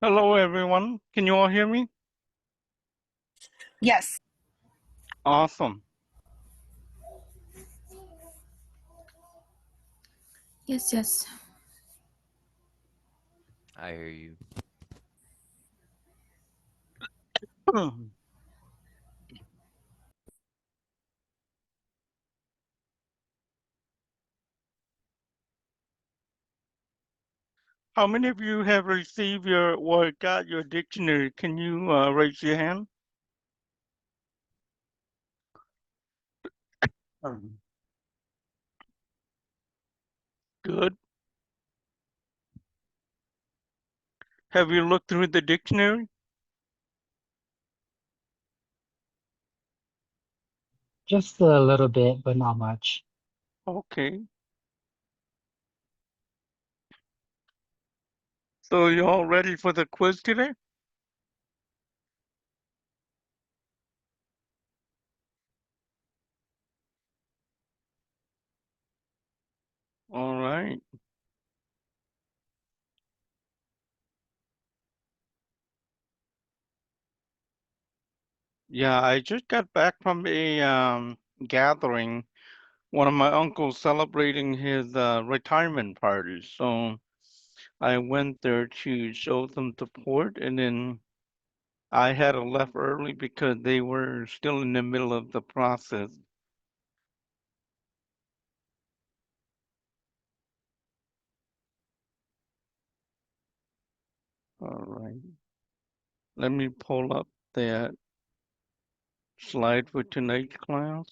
Hello, everyone. Can you all hear me? Yes. Awesome. Yes, yes. I hear you. How many of you have received your or got your dictionary? Can you raise your hand? Good. Have you looked through the dictionary? Just a little bit, but not much. Okay. So you all ready for the quiz today? All right. Yeah, I just got back from a gathering. One of my uncles celebrating his retirement party. So I went there to show some support, and then I had to left early because they were still in the middle of the process. All right. Let me pull up that slide for tonight's class.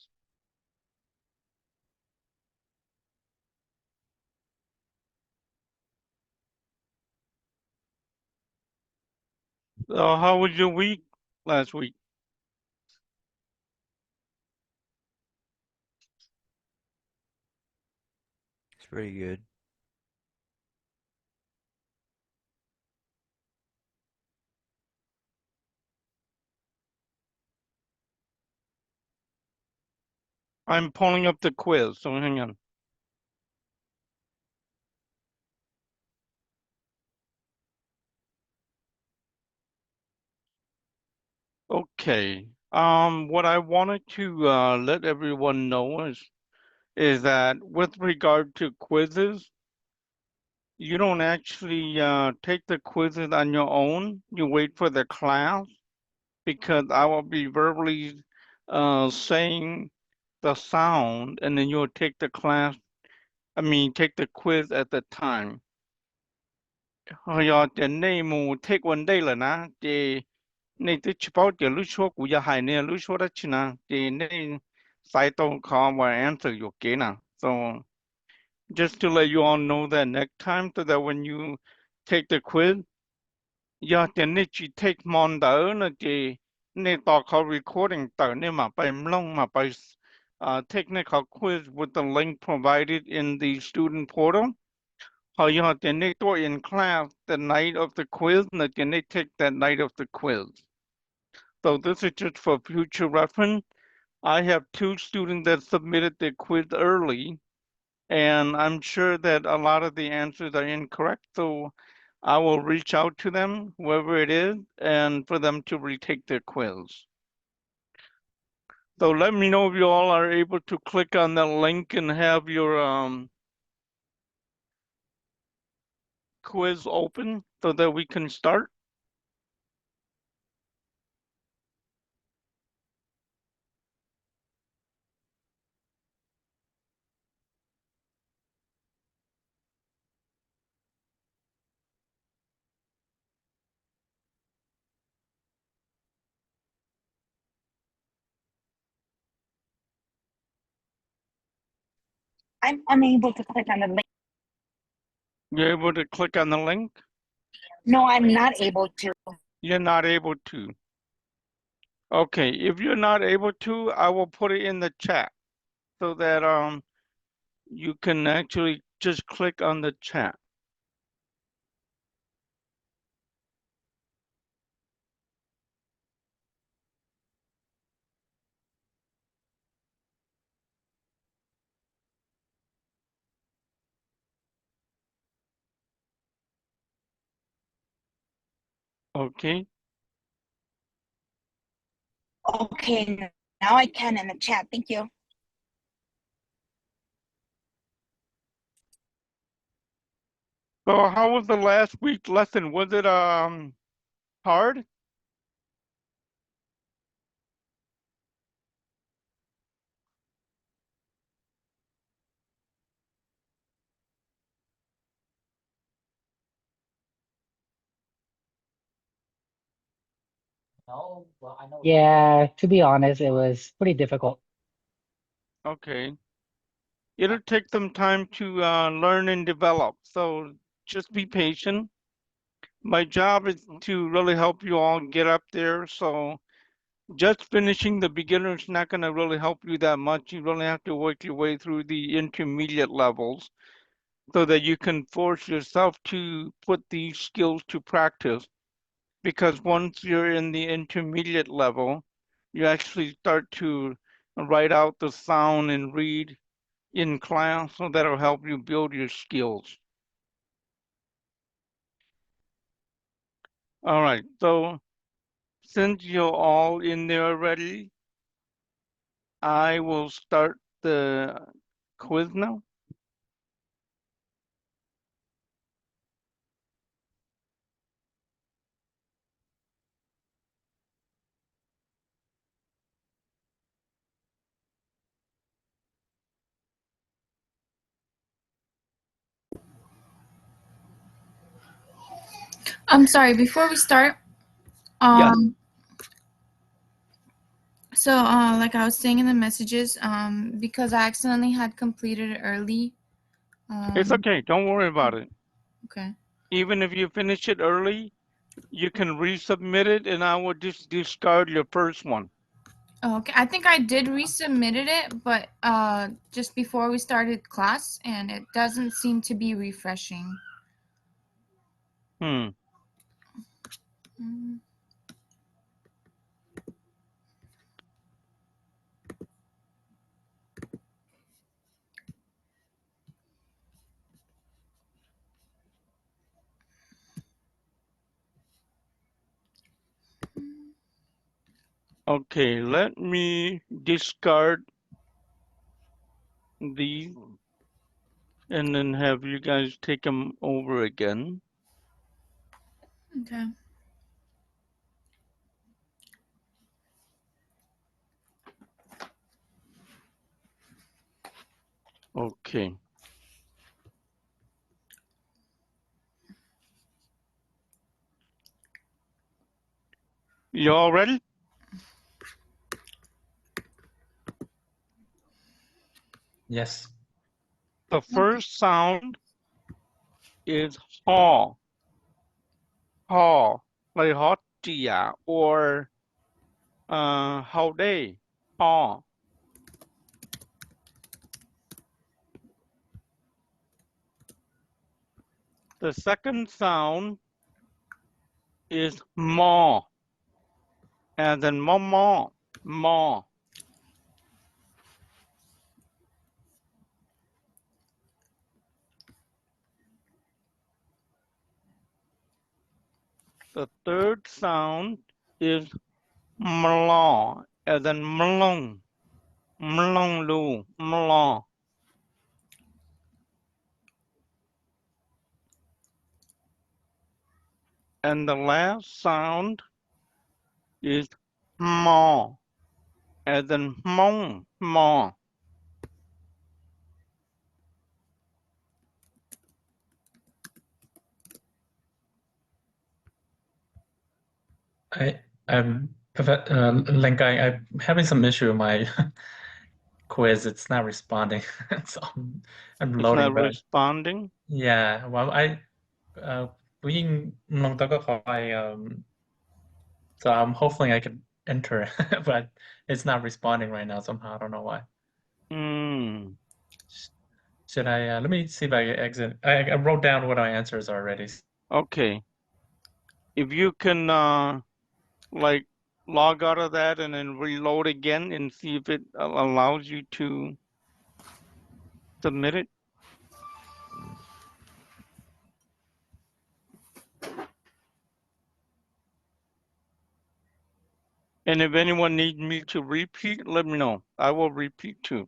How was your week last week? It's pretty good. I'm pulling up the quiz, so hang on. Okay. What I wanted to let everyone know is that with regard to quizzes, you don't actually take the quizzes on your own. You wait for the class because I will be verbally saying the sound, and then you'll take the class. Take the quiz at the time. 我要点内幕 take one day 了นะ，这那这起跑点路说古要海呢，路说的去呢，这那赛道考我 answer 有给呢。So just to let you all know that next time, so that when you take the quiz, you take mon đỡ nữa chị nên tao có recording tờ nên mà bài long mà bài technical quiz with the link provided in the student portal. How you have to in class the night of the quiz and then they take that night of the quiz. So this is just for future reference. I have 2 students that submitted their quiz early, and I'm sure that a lot of the answers are incorrect. So I will reach out to them, whoever it is, and for them to retake their quiz. So let me know if you all are able to click on the link and have your quiz open so that we can start. I'm unable to click on the link. You're able to click on the link? No, I'm not able to. You're not able to. Okay, if you're not able to, I will put it in the chat so that you can actually just click on the chat. Okay. Okay, now I can in the chat. Thank you. So how was the last week lesson? Was it hard? Yeah, to be honest, it was pretty difficult. Okay. It'll take some time to learn and develop. So just be patient. My job is to really help you all get up there. So just finishing the beginner is not going to really help you that much. You really have to work your way through the intermediate levels so that you can force yourself to put these skills to practice. Because once you're in the intermediate level, you actually start to write out the sound and read in class, so that'll help you build your skills. All right, so since you're all in there already, I will start the quiz now. I'm sorry, before we start, Yes, so like I was saying in the messages, because I accidentally had completed it early. it's okay. Don't worry about it. Okay. Even if you finish it early, you can resubmit it, and I will just discard your first one. Oh, okay. I think I did resubmitted it, but just before we started class, and it doesn't seem to be refreshing. Hmm. Mm. Okay, let me discard these and then have you guys take them over again. Okay. Okay. You all ready? Yes. The first sound is haw, haw, like hot tia or how day, haw. The second sound is maw, and then maw, maw. The third sound is mlaw, and then mlong, mlong lu, mlaw. And the last sound is maw, and then mong, maw. Link, I'm having some issue with my quiz. It's not responding. So I'm It's loading, not but responding. yeah, well,วิ่งลงตะก็ขอไปso I'm hoping I can enter, but it's not responding right now somehow. I don't know why. Hmm. Should I, let me see if I can exit. I wrote down what my answers are already. Okay. If you can like log out of that and then reload again and see if it allows you to submit it. And if anyone needs me to repeat, let me know. I will repeat too.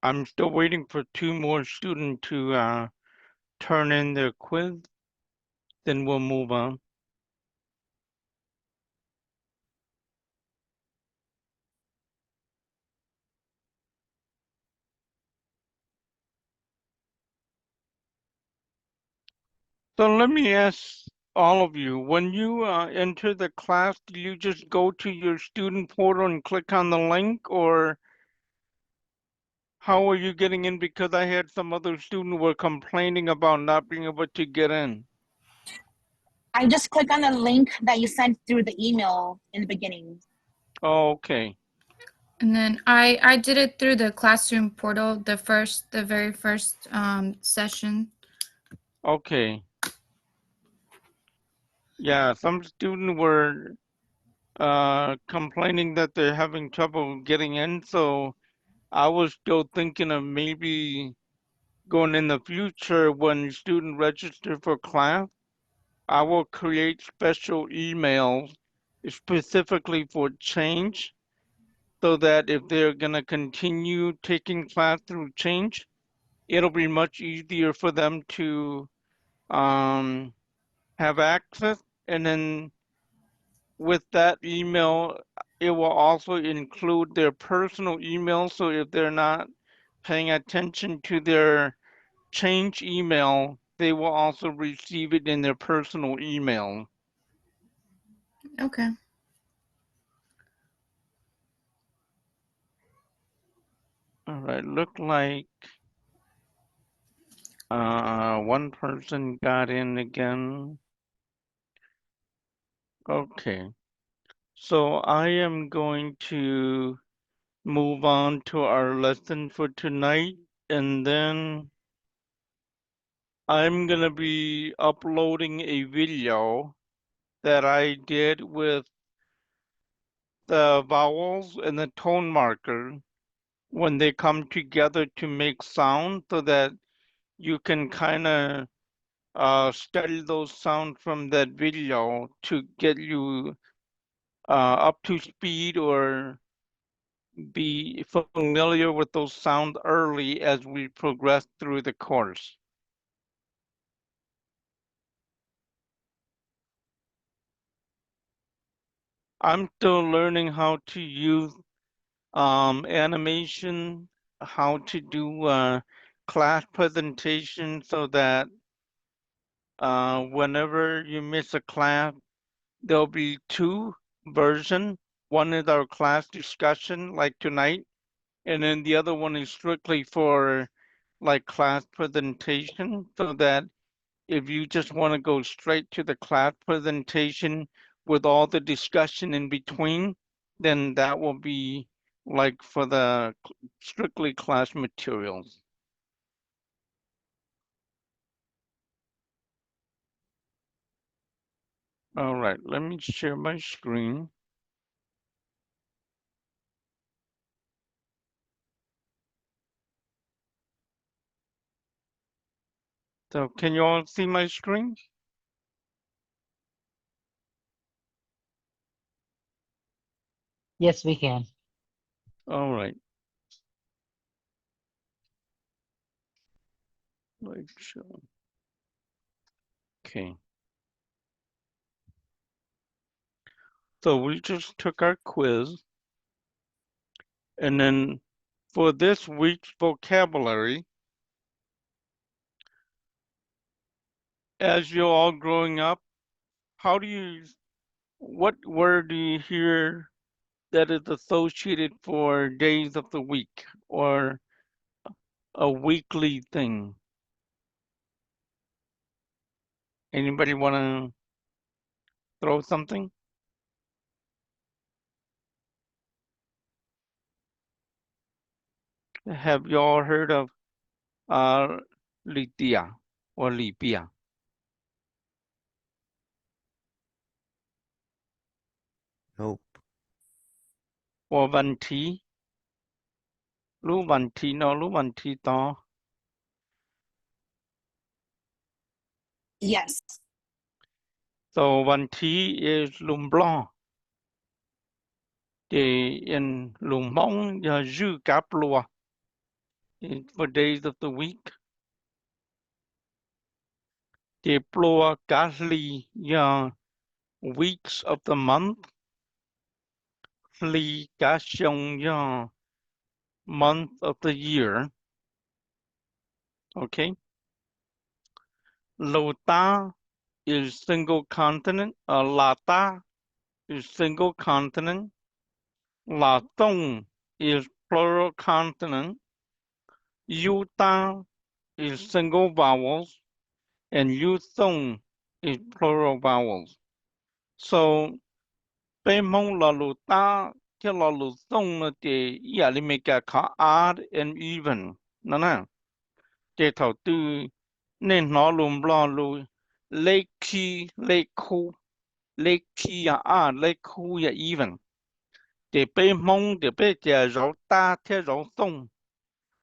I'm still waiting for 2 more students to turn in their quiz, then we'll move on. So let me ask all of you, when you enter the class, do you just go to your student portal and click on the link, or how are you getting in? Because I had some other students were complaining about not being able to get in. I just click on the link that you sent through the email in the beginning. Oh, okay. And then I did it through the classroom portal, the very first session. Okay. Yeah, some students were complaining that they're having trouble getting in, so I was still thinking of maybe going in the future when students register for class, I will create special emails specifically for change so that if they're going to continue taking class through change, it'll be much easier for them to um, have access. And then with that email, it will also include their personal email. So if they're not paying attention to their change email, they will also receive it in their personal email. Okay. All right, look like one person got in again. Okay, so I am going to move on to our lesson for tonight, and then I'm gonna be uploading a video that I did with the vowels and the tone marker when they come together to make sound so that you can kind of study those sounds from that video to get you up to speed or be familiar with those sounds early as we progress through the course. I'm still learning how to use animation, how to do class presentation so that whenever you miss a class, there'll be 2 versions. One is our class discussion like tonight, and then the other one is strictly for like class presentation so that if you just want to go straight to the class presentation with all the discussion in between, then that will be like for the strictly class materials. All right, let me share my screen. So can you all see my screen? Yes, we can. All right. Like show. Okay. So we just took our quiz, and then for this week's vocabulary, as you're all growing up, what word do you hear that is associated for days of the week or a weekly thing? Anybody want to throw something? Have you all heard of Litia or Lipia? Nope. Or Vanti? Lu Vanti no, Lu Vanti to. Yes. So Vanti is Lum Blanc. In Lum Bong, Ju Cap Lua for days of the week. The Plua Gasli, weeks of the month. Fli Gashong, month of the year. Okay. Lota is single consonant. Lata is single consonant. Latong is plural consonant. Yuta is single vowels. And Yuthong is plural vowels. So, bên mong là luta, cái là luthong là thì ý là mình cả odd and even. Nó nè. Cái thầu tư nên nó lùm lo lù lê khu lê khu ya even. Thì bên mong thì bên chả rau ta theo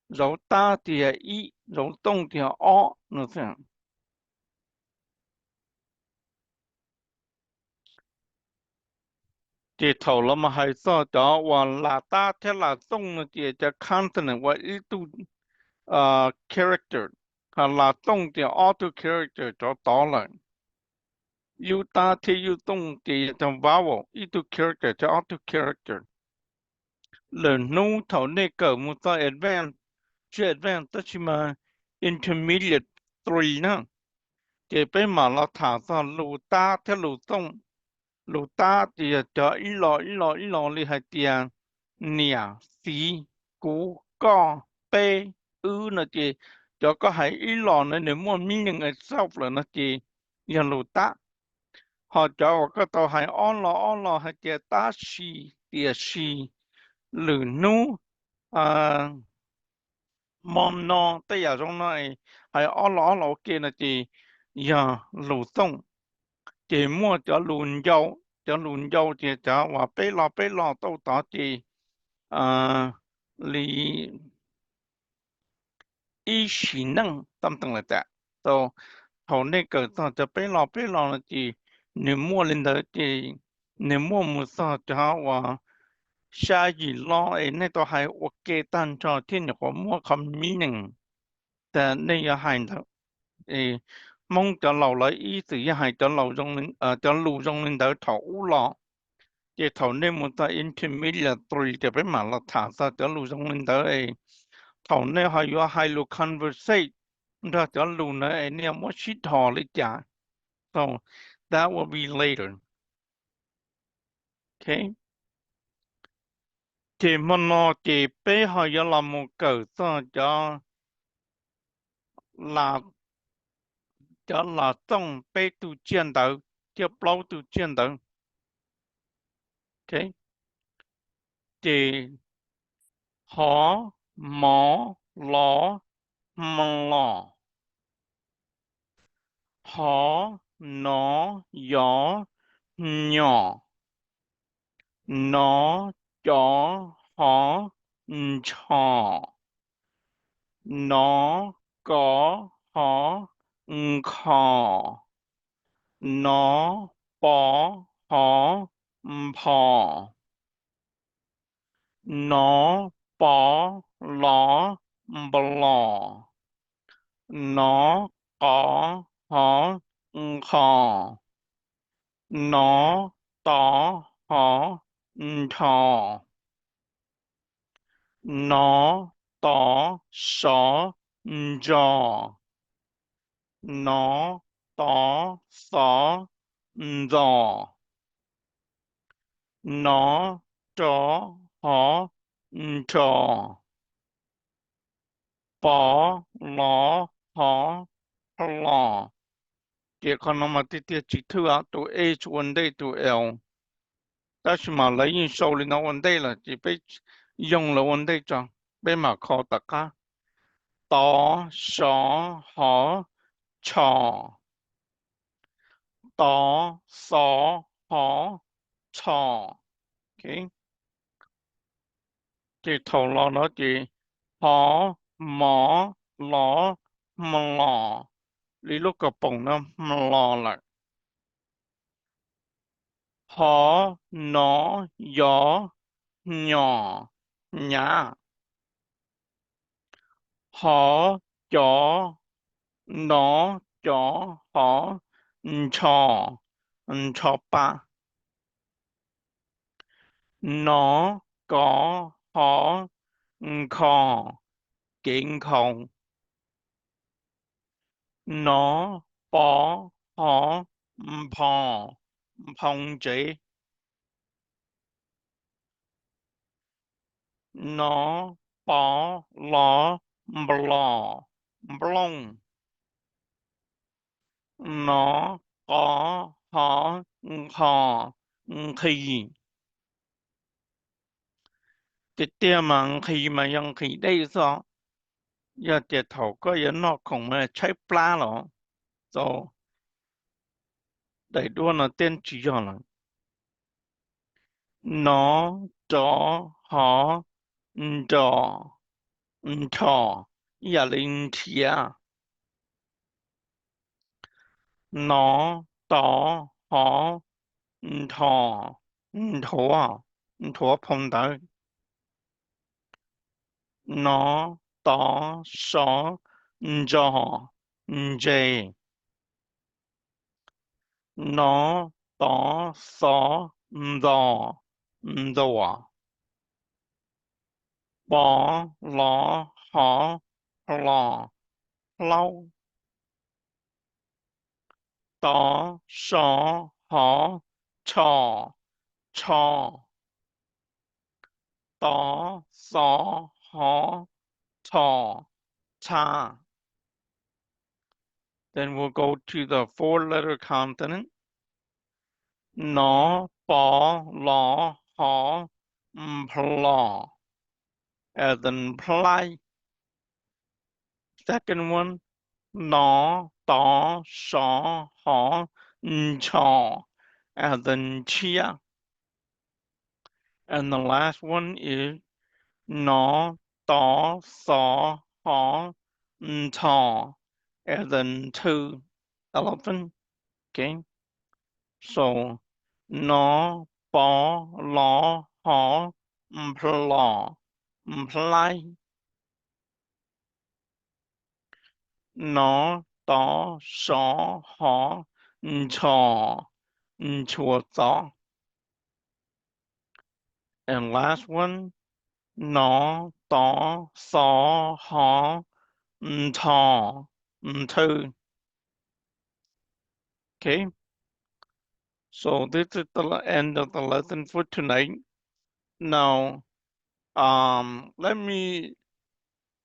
rau ta thì ý rau tông thì ó nó thế. Thì thầu là mà hay sao đó và là ta theo là tông là thì consonant và ý tu character. Hà là tông thì auto character cho đó là. You ta thì you tông thì vowel ý tu character cho auto character. Lời nô thầu này cỡ một ta advanced, chứ advanced tất chỉ mà intermediate 3 nữa. Thì bên mà là thả ra lù ta theo lù tông. Lù ta thì cho ý lò li hai tiền nia xí cú co bê nó thì cho có hai ý lò nữa nếu muốn meaning itself là nó thì giờ lù ta họ cho có tàu hai on lò hai tiền ta xí lử nu mom no tới giờ trong này hai on lò kia là thì giờ lù tông thì mua cho lùn dâu thì cho và bê lò tàu tỏ thì lý ý xí năng something like that. So hầu này cỡ sao cho bê lò là thì nếu mua lên đó thì nếu mua một sao cho và xa gì lo ấy này tôi hay ok tan cho thiên nhật mua không meaningแต่นี่ya hành thật mong cho lâu lấy ý từ ya hành cho lâu trong linh cho lù trong linh đỡ thấu lọ cái thấu nên một ta intermediate 3 thì phải mà là thả ra cho lù trong linh đỡ thấu nên hay yo hay lù conversate ra cho lù này nè một shit thò lấy trả. So that will be later. Okay. Thì mà nó thì bé hay yo làm một cỡ cho là trong bé tu chiến đấu cho bao tu chiến đấu. Okay. Thì họ mỏ lọ măng lọ họ nó gió nhỏ nó chó họ chó nó có họ khò nó bỏ họ phò nó bỏ lọ bò nó có họ khò nó tỏ họ thò nó tỏ sỏ giò nó tỏ sỏ giò nó trỏ họ trò bỏ lọ họ lọ cái con nó mà tiết chỉ thứ à tụ H vấn đề tụ L ta chỉ mà lấy in số lên nó vấn đề là chỉ biết dùng là vấn đề cho biết mà khó tất cả tỏ sỏ họ trò tỏ sỏ họ trò okay chỉ thầu lo nó chỉ họ mỏ lọ mà lọ lý lúc cái bụng nó mà lọ lại họ nó gió nhỏ nhã họ chó nó chó họ chò chó ba nó có họ kho kiện không nó bỏ họ phò phong chỉ nó bỏ lọ blò blong nó có họ kho khi cái tiền mà khi màยังkhi đây sao giờ tiệt thầu có giờ nó không mà chạy pla rồi so đầy đua nó tên chỉ cho là nó cho họ cho cho giờ linh chia nó to họ thọ thọ thọ phong tới nó to so cho dê nó to so đò đò bỏ lọ họ lọ lâu to so họ cho cho to so họ cho cha. Then we'll go to the 4-letter consonant. No, ba, la, ha, pla. As in play. Second one, no, da, sha, ha, cha. As in chia. And the last one is no, da, sa, ha, ta. As in two. Elephant. Okay. So nó bỏ lọ họ plò play nó tỏ sọ họ trò chùa gió. And last one, nó tỏ sọ họ thò thư. Okay, so this is the end of the lesson for tonight. Now, let me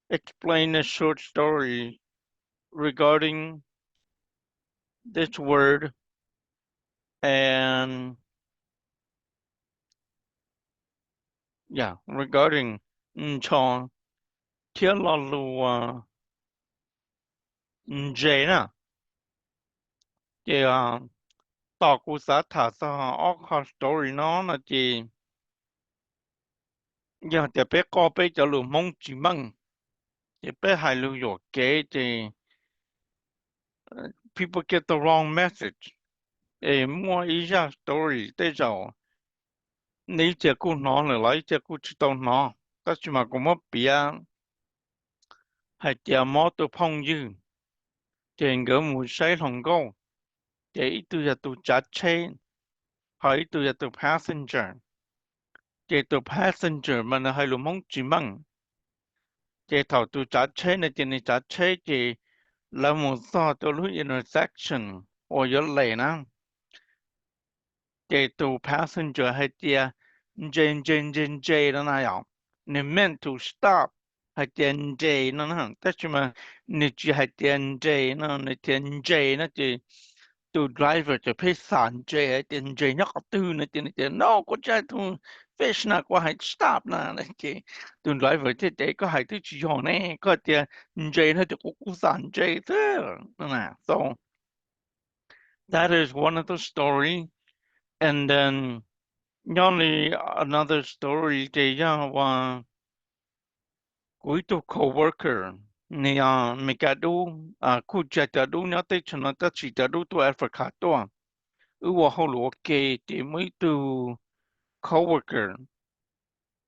explain a short story regarding this word and regarding cho thiếu lo lu dễ nè thì tao cũng sẽ thả ra all story nó là chỉ giờ thì bé có bé cho lu mong chỉ mong thì bé hay lu yo kế thì people get the wrong message mua ý ra story để cho nếu chỉ cô nó là lấy chỉ cô chỉ tao nó ta chỉ mà cũng mất bia hay chỉ mất tôi phong dư tiền gỡ mùi say thằng cô chỉ tôi là tôi chặt trên hay tôi là tôi passenger chỉ tôi passenger mà nó hay lu mong chỉ mong chỉ thầu tôi chặt trên này chỉ này chặt trên chỉ là một số tôi lúc intersection or your lane á chỉ tôi passenger hay chỉ J đó này ạ你 meant to stop hay tiền J nó hả tất nhiên mà你只hay tiền J nó chỉ to driver to pay Sanjay and Jay not to no go to fish na go hide stop na to driver today go hide to John got the Jay had to go Sanjay there. So that is one of the story. And then only another story they one Guito co-worker ni Mikadu Kujatadu Nate Chanata Chitadu to Africa to Uwa Holo ke te muy tu co-worker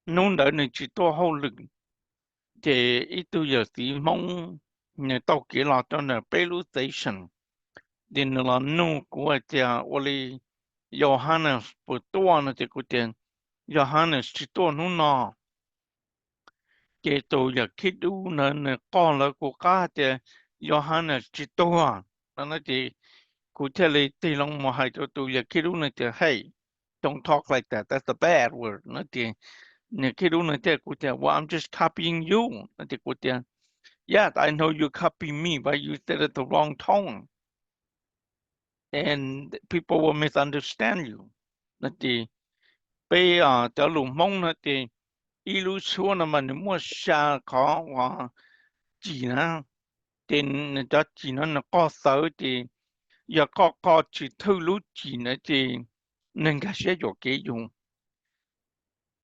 nung đỡ ni chỉ to holo te itu giờ si mong ne tao kia la cho ne Pelu Station din la nu của tia oli Johannes po to na te ku te Johannes chỉ to nu na ke to ya kidu na ne ko la ku ka te Johannes chỉ to na te ku te le te long mo hai to ya kidu na te hey don't talk like that. That's a bad word. No te ne kidu na te ku te well I'm just copying you. Na te ku te yeah, I know you copy me, but you said it the wrong tone. And people will misunderstand you. Na te pe te lu mong na te ilu chua na man mo sha ko wa ji na ten da ji na na ko so te ya ko chi thu lu ji na te nang ga she yo ke yung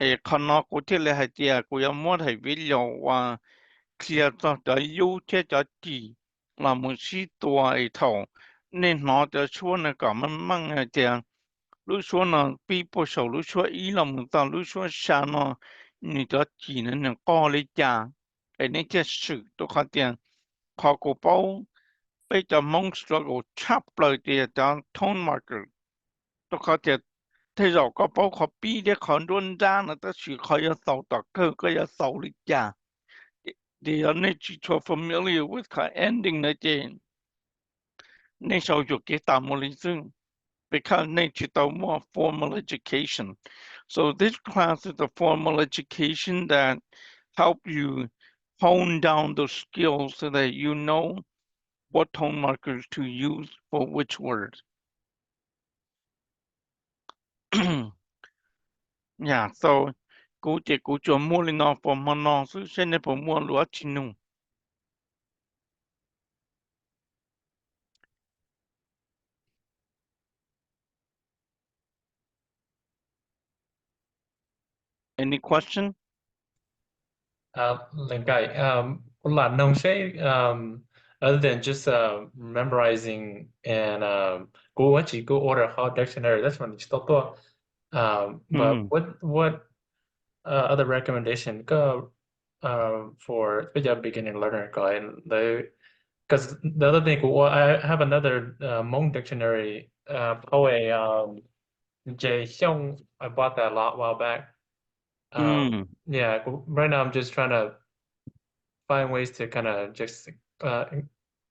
e kono ko te le ha te ko ya mo hai video wa clear to da yu te da ji la mo si to e to ne no de chua na ka man mang a te lu chua na pi po shou lu chua i la mo ta lu chua sha no ni da ji na na ko le ja e ne te su to ka te ko ko po pe ta mong struggle chap lo te da tone marker to ka te thế rồi có bố khó bí để khó đơn ra là ta chỉ khó ya sầu tờ cơ có ya sầu lịch trả thì ở đây chỉ cho familiar with cái ending này trên nên sau cho cái tạm một lý dương because nên chỉ tao more formal education so this class is a formal education that help you hone down those skills so that you know what tone markers to use for which words. Yeah, so cú chỉ cú cho mua lên nó for mà nó sự sẽ nên for mua lúa chín nung. Any question? Là nông sẽ other than just memorizing and go actually go order how dictionary that's when it's to but what other recommendation go for beginning learner go and because the other thing I have another Hmong dictionary poet Jay Xiong I bought that a while back. Yeah, right now I'm just trying to find ways to kind of just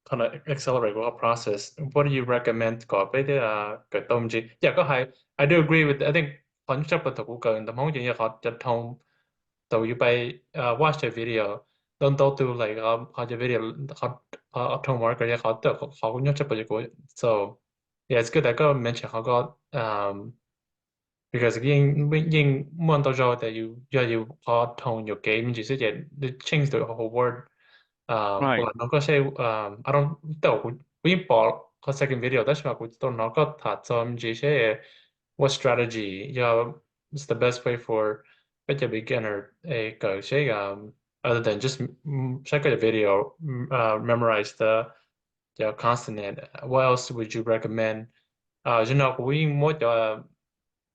kind of accelerate the process. What do you recommend có với cái tông gì? Yeah, có hay. I do agree with. I think 本質不同個人，唔可以學一通，就要ไปwatch the video，當到到嚟個學 video 學通話嘅嘢學得學咁樣出不個，so yeah it's good 大家 mention 嗰個because 應問到咗就要學通要記，唔只是嘢你 change the whole word。Right. Well, nó có say I don't tao cũng bỏ có second video that's why cũng tao nó có thật so em chỉ say what strategy yeah it's the best way for a beginner a go say other than just check out the video memorize the consonant what else would you recommend you know we more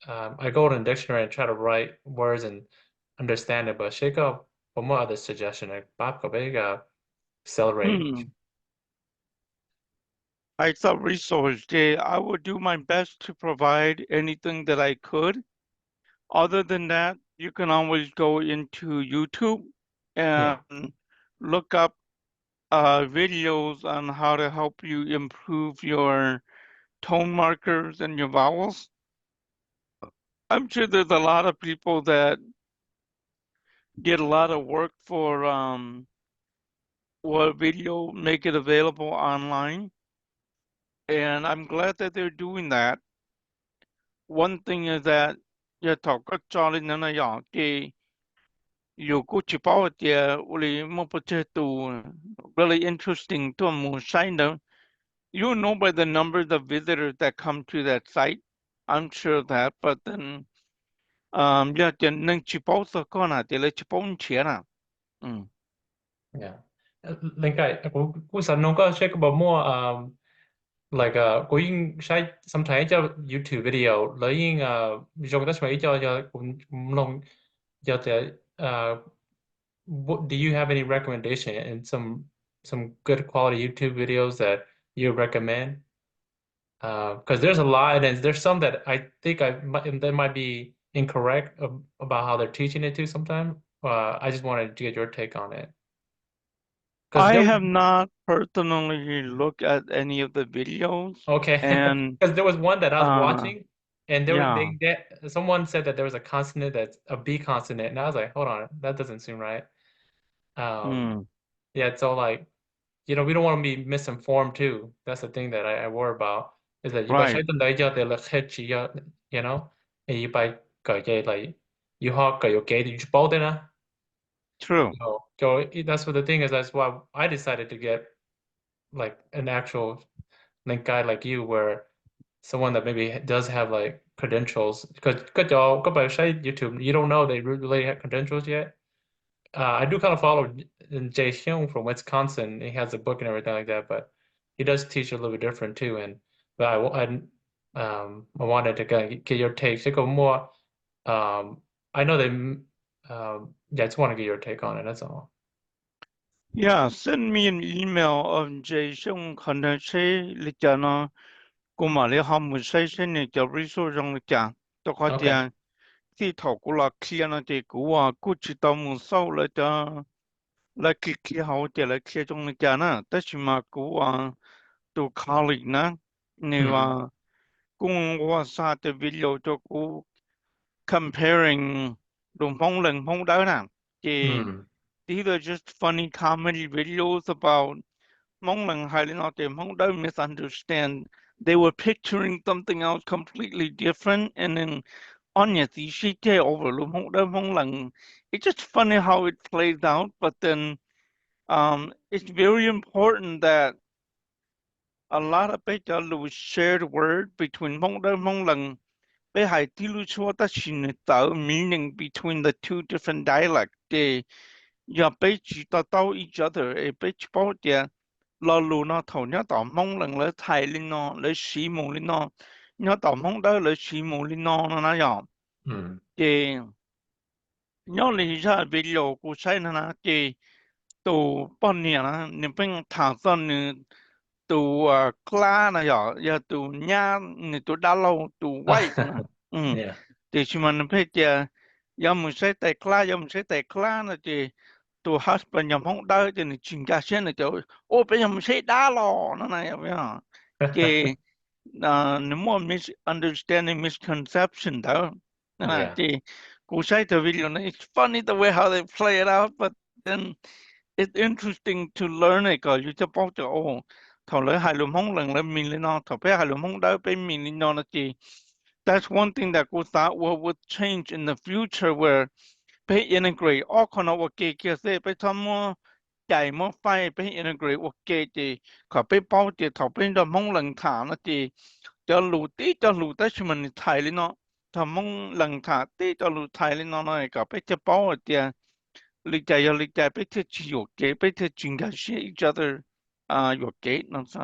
I go to the dictionary and try to write words and understand it but shake up for more other suggestion like Bob accelerate. I thought resource day. I would do my best to provide anything that I could. Other than that, you can always go into YouTube and look up videos on how to help you improve your tone markers and your vowels. I'm sure there's a lot of people that did a lot of work for video, make it available online. and I'm glad that they're doing that. One thing is that you talk about Charlie Nana Yang, you go to power there, really more potato, really interesting to more sign. You know by the numbers of visitors that come to that site. I'm sure of that, but then yeah, then nâng chỉ bảo sao con à, thì lấy chỉ bảo钱à. Yeah. Linh cái cũng sẵn nó có check about more like cũngใช้ sometimes cho YouTube video lấy dùng cái máy cho cũng long cho the what do you have any recommendation and some good quality YouTube videos that you recommend? Because there's a lot and there's some that I think that might be incorrect about how they're teaching it too sometimes. I just wanted to get your take on it. I have not personally looked at any of the videos. Okay, And because there was one that I was watching, and someone said that there was a consonant that's a B consonant, and I was like, hold on, that doesn't seem right. Yeah, so like, we don't want to be misinformed too. That's the thing that I worry about is that you by Right. the đấy cho thì là hết chỉ you know, and you by cái like you học cái okay thì you both in True. So that's what the thing is. That's why I decided to get like an actual link guy like you, where someone that maybe does have like credentials, because y'all go by YouTube, you don't know they really have credentials yet. I do kind of follow Jay Hyung from Wisconsin. He has a book and everything like that, but he does teach a little bit different too. But I wanted to kind of get your take. So go more. I know they. Yeah, I just want to get your take on it. That's all. Yeah, send me an email of Jason Kanache Lijana Gumali Hamusation in the resource on the jan. The Quadian, the Tokula Kiana de Gua, Kuchitamu Sola, like Kiki how they like Kit on the Jana, Tashima Gua, to colleague na, Niva, Gung was at the video to go comparing Lumpong and Hong Dana. These are just funny comedy videos about Hmong and Highland them. Hmong don't misunderstand. They were picturing something else completely different, and then Anya she over Hmong. It's just funny how it plays out, but then it's very important that a lot of people lose shared word between Hmong. They had meaning between the two different dialects. They chỉ tao each other, bảo địa lo lù nó thầu nhớ tao mong lần lấy thầy lên nó lấy sĩ mù lên nó nhớ tao mong đó lấy sĩ mù lên nó nó dòng thì nhớ lý ra video của sai nó thì tụ bao nhiêu nó nên bên thằng son nữa tụ kla nó dòng giờ tụ nhá nữa tụ đa lâu tụ white nó Yeah. thì chúng mình phải giờ giờ mình sẽ tay kla giờ mình sẽ tay kla nó thì tụ husband nhầm không đỡ thì chính cả xe này chỗ ô bây giờ mình sẽ đá lò nó này vậy hả thì nếu mà misunderstanding misconception đó Yeah. thì cô say the video này it's funny the way how they play it out but then it's interesting to learn it because you just bảo cho ô thầu lấy hai lùm không lần lên mình lên nó thầu bé hai lùm không đỡ bé mình lên nó thì that's one thing that cô thought would change in the future where they integrate all kind of okay kia say ไปทำมั่วใหญ่มั่วไฟไป integrate โอเคจีขอไปเป้าจีถอไปดมห้องหลังฐานนะจีจะหลุดตีจะหลุดแต่ชิมันไทยเลยเนาะทำห้องหลังฐานตีจะหลุดไทยเลยเนาะนะก็ไปจะเป้าจีลิจายลิจายไปเที่ยวจีโอเคไปเที่ยวจิงกันเชื่อ each other โอเคนั่นสิ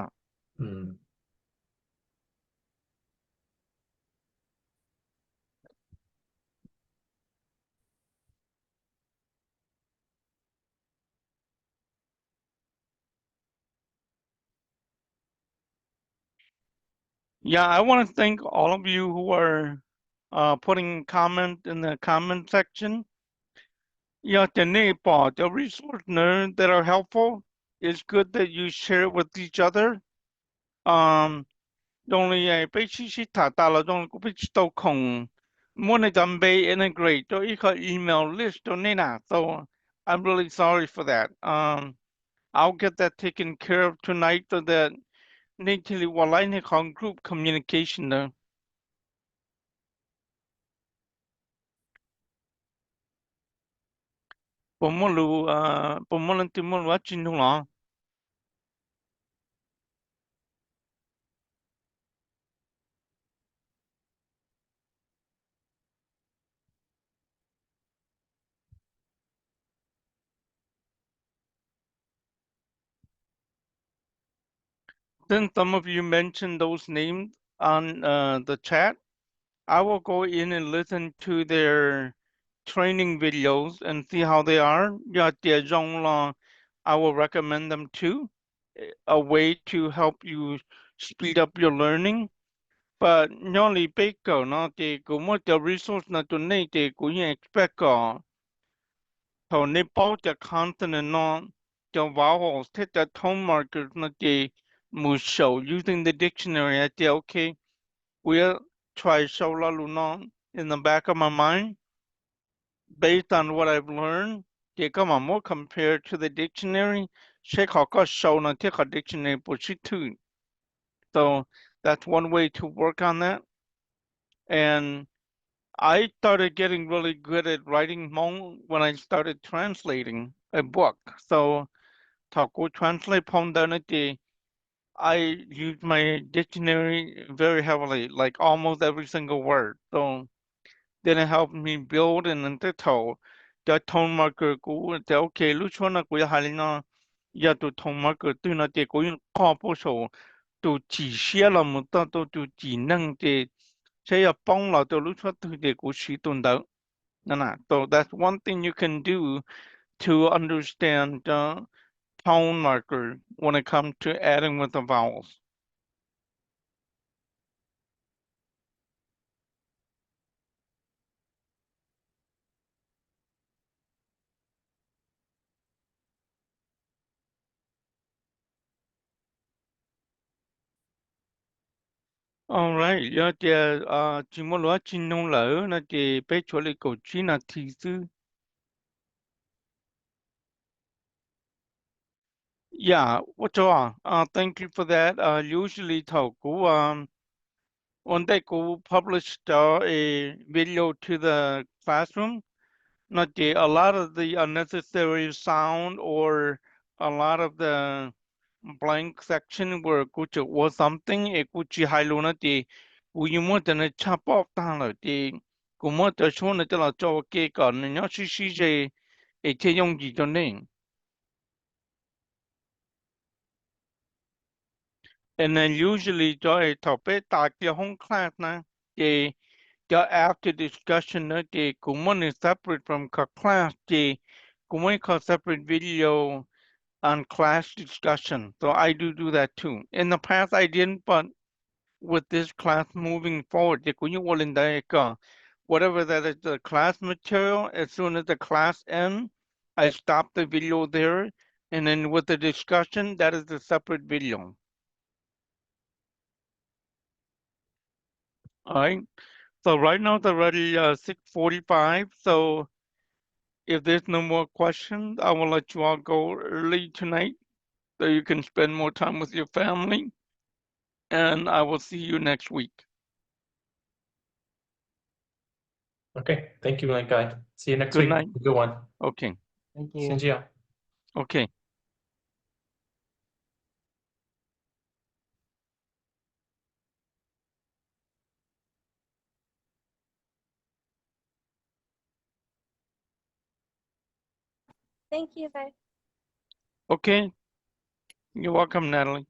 Yeah, I want to thank all of you who are putting comment in the comment section. Yeah, the resource that are helpful. It's good that you share it with each other. Only a basic tata don't go pitch to kong. Money done bay integrate to email list to Nina. So I'm really sorry for that. I'll get that taken care of tonight so that ในที่ว่าไลน์ในของ group communication นะผมไม่รู้ผมไม่รู้ที่มันว่าจริงหรอSince some of you mentioned those names on the chat, I will go in and listen to their training videos and see how they are. Yeah, I will recommend them too. A way to help you speed up your learning. But normally, Baker, no, the the resource not to need the expect so Nepal the consonant no the vowels take the tone markers not the must show using the dictionary. I say okay, we'll try show la luna in the back of my mind based on what I've learned. They come on more compared to the dictionary. Check how show na take a dictionary push it too. So that's one way to work on that. And I started getting really good at writing Hmong when I started translating a book. So Taku translate Pondanati, I use my dictionary very heavily, like almost every single word. So then it helped me build and then the tone marker go okay, Luchona Guyahalina Yatu tone marker do not take going compo to chỉ xia là một tao to chỉ năng để sẽ là bông là to lúc trước tôi để cố sĩ tuần đó so that's one thing you can do to understand the tone marker when it comes to adding with the vowels. All right, yeah, chỉ muốn nói chỉ nông lỡ là chỉ bé chỗ lấy cầu chỉ là thị sư. Yeah, what's all? Thank you for that. Usually, when they go publish a video to the classroom, not a lot of the unnecessary sound or a lot of the blank section where kuchi was something e kuchi hailuna ti uyumo tena chop off tala ti kumo ta shona tela cho ke ka nya shi je e che yong ji to ne. And then usually jo e tope ta ke home class na ke after discussion na ke kumo is separate from class ke kumo ka separate video on class discussion. So I do that too. In the past I didn't, but with this class moving forward, whatever that is the class material, as soon as the class ends, I stop the video there. And then with the discussion, that is the separate video. All right. So right now it's already 6:45. So if there's no more questions, I will let you all go early tonight so you can spend more time with your family. And I will see you next week. Okay, thank you, Guy. See you next Good week. night. Good one. Okay. Thank you. Xin chào. Okay. Thank you, guys. Okay. You're welcome, Natalie.